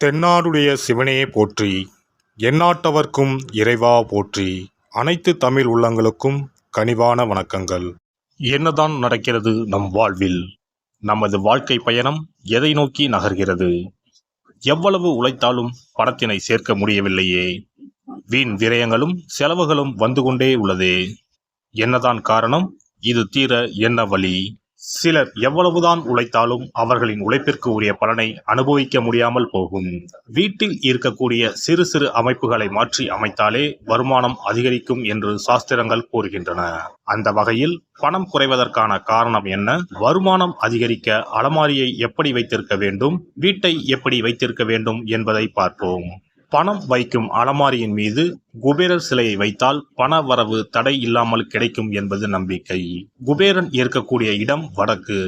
தென்னாடுடைய சிவனே போற்றி, எந்நாட்டவர்க்கும் இறைவா போற்றி. அனைத்து தமிழ் உள்ளங்களுக்கும் கனிவான வணக்கங்கள். என்னதான் நடக்கிறது நம் வாழ்வில்? நமது வாழ்க்கை பயணம் எதை நோக்கி நகர்கிறது? எவ்வளவு உழைத்தாலும் பணத்தினை சேர்க்க முடியவில்லையே. வீண் விரயங்களும் செலவுகளும் வந்து கொண்டே உள்ளதே. என்னதான் காரணம்? இது தீர என்ன வழி? சிலர் எவ்வளவுதான் உழைத்தாலும் அவர்களின் உழைப்பிற்கு உரிய பலனை அனுபவிக்க முடியாமல் போகும். வீட்டில் இருக்கக்கூடிய சிறு சிறு அமைப்புகளை மாற்றி அமைத்தாலே வருமானம் அதிகரிக்கும் என்று சாஸ்திரங்கள் கூறுகின்றன. அந்த வகையில் பணம் குறைவதற்கான காரணம் என்ன? வருமானம் அதிகரிக்க அலமாரியை எப்படி வைத்திருக்க வேண்டும், வீட்டை எப்படி வைத்திருக்க வேண்டும் என்பதை பார்ப்போம். பணம் வைக்கும் அலமாரியின் மீது குபேரர் சிலையை வைத்தால் பண வரவு தடை இல்லாமல் கிடைக்கும் என்பது நம்பிக்கை. குபேரன் இருக்கக்கூடிய இடம் வடக்கு.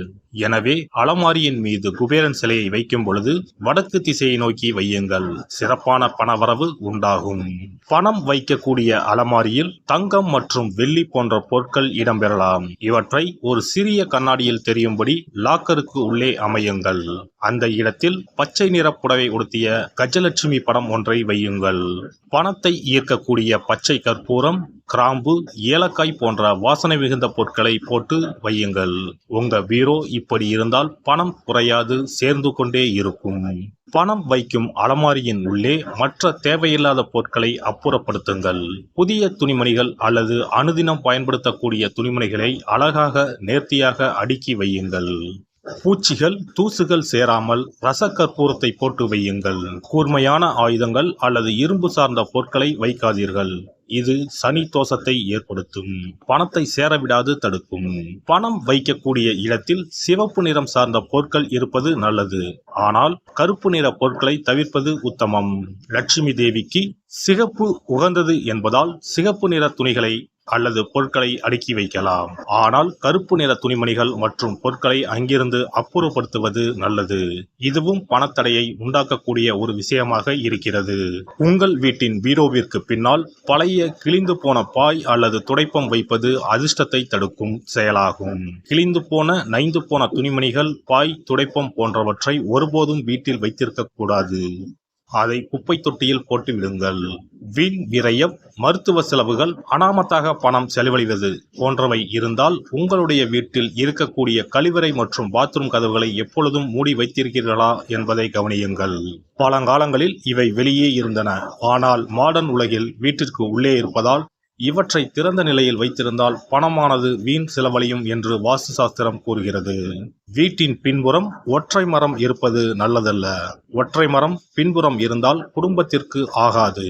எனவே அலமாரியின் மீது குபேரன் சிலையை வைக்கும் பொழுது வடக்கு திசையை நோக்கி வையுங்கள். சிறப்பான பணவரவு உண்டாகும். பணம் வைக்கக்கூடிய அலமாரியில் தங்கம் மற்றும் வெள்ளி போன்ற பொருட்கள் இடம்பெறலாம். இவற்றை ஒரு சிறிய கண்ணாடியில் தெரியும்படி லாக்கருக்கு உள்ளே அமையுங்கள். அந்த இடத்தில் பச்சை நிற புடவை உடுத்திய கஜலட்சுமி படம் ஒன்றை வையுங்கள். பணத்தை ஈர்க்கக்கூடிய பச்சை கற்பூரம், கிராம்பு, ஏலக்காய் போன்ற வாசனை மிகுந்த பொருட்களை போட்டு வையுங்கள். உங்க பீரோ இப்படி இருந்தால் பணம் குறையாது, சேர்ந்து கொண்டே இருக்கும். பணம் வைக்கும் அலமாரியின் உள்ளே மற்ற தேவையில்லாத பொருட்களை அப்புறப்படுத்துங்கள். புதிய துணிமணிகள் அல்லது அனுதினம் பயன்படுத்தக்கூடிய துணிமணிகளை அழகாக நேர்த்தியாக அடுக்கி வையுங்கள். பூச்சிகள், தூசுகள் சேராமல் ரசக்கற்பூரத்தை போட்டு வையுங்கள். கூர்மையான ஆயுதங்கள் அல்லது இரும்பு சார்ந்த பொருட்களை வைக்காதீர்கள். இது சனி தோஷத்தை ஏற்படுத்தும். பணத்தை சேரவிடாது தடுக்கும். பணம் வைக்கக்கூடிய இடத்தில் சிவப்பு நிறம் சார்ந்த பொருட்கள் இருப்பது நல்லது. ஆனால் கருப்பு நிற பொருட்களை தவிர்ப்பது உத்தமம். லட்சுமி தேவிக்கு சிகப்பு உகந்தது என்பதால் சிகப்பு நிற துணிகளை அல்லது பொருட்களை அடுக்கி வைக்கலாம். ஆனால் கருப்பு நிற துணிமணிகள் மற்றும் பொருட்களை அங்கிருந்து அப்புறப்படுத்துவது நல்லது. இதுவும் பணத்தடையை உண்டாக்கக்கூடிய ஒரு விஷயமாக இருக்கிறது. உங்கள் வீட்டின் பீரோவிற்கு பின்னால் பழைய கிழிந்து போன பாய் அல்லது துடைப்பம் வைப்பது அதிர்ஷ்டத்தை தடுக்கும் செயலாகும். கிழிந்து போன, நைந்து போன துணிமணிகள், பாய், துடைப்பம் போன்றவற்றை ஒருபோதும் வீட்டில் வைத்திருக்க கூடாது. அதை குப்பை தொட்டியில் போட்டு விடுங்கள். வீண் விரயம், மருத்துவ செலவுகள், அனாமத்தாக பணம் செலவழிவது போன்றவை இருந்தால் உங்களுடைய வீட்டில் இருக்கக்கூடிய கழிவறை மற்றும் பாத்ரூம் கதவுகளை எப்பொழுதும் மூடி வைத்திருக்கிறீர்களா என்பதை கவனியுங்கள். பழங்காலங்களில் இவை வெளியே இருந்தன. ஆனால் மாடர்ன் உலகில் வீட்டிற்கு உள்ளே இருப்பதால் இவற்றை திறந்த நிலையில் வைத்திருந்தால் பணமானது வீண் செலவழியும் என்று வாஸ்து சாஸ்திரம் கூறுகிறது. வீட்டின் பின்புறம் ஒற்றை மரம் இருப்பது நல்லதல்ல. ஒற்றை மரம் பின்புறம் இருந்தால் குடும்பத்திற்கு ஆகாது.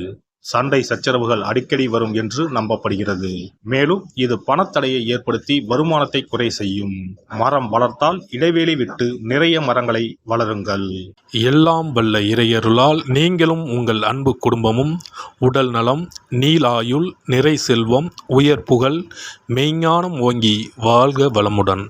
சண்டை சச்சரவுகள் அடிக்கடி வரும் என்று நம்பப்படுகிறது. மேலும் இது பணத்தடையை ஏற்படுத்தி வருமானத்தை குறை செய்யும். மரம் வளர்த்தால் இடைவெளி விட்டு நிறைய மரங்களை வளருங்கள். எல்லாம் வல்ல இறையருளால் நீங்களும் உங்கள் அன்பு குடும்பமும் உடல் நலம், நீலாயுள், நிறை செல்வம், உயர் புகழ், மெய்ஞானம் ஓங்கி வாழ்க வளமுடன்.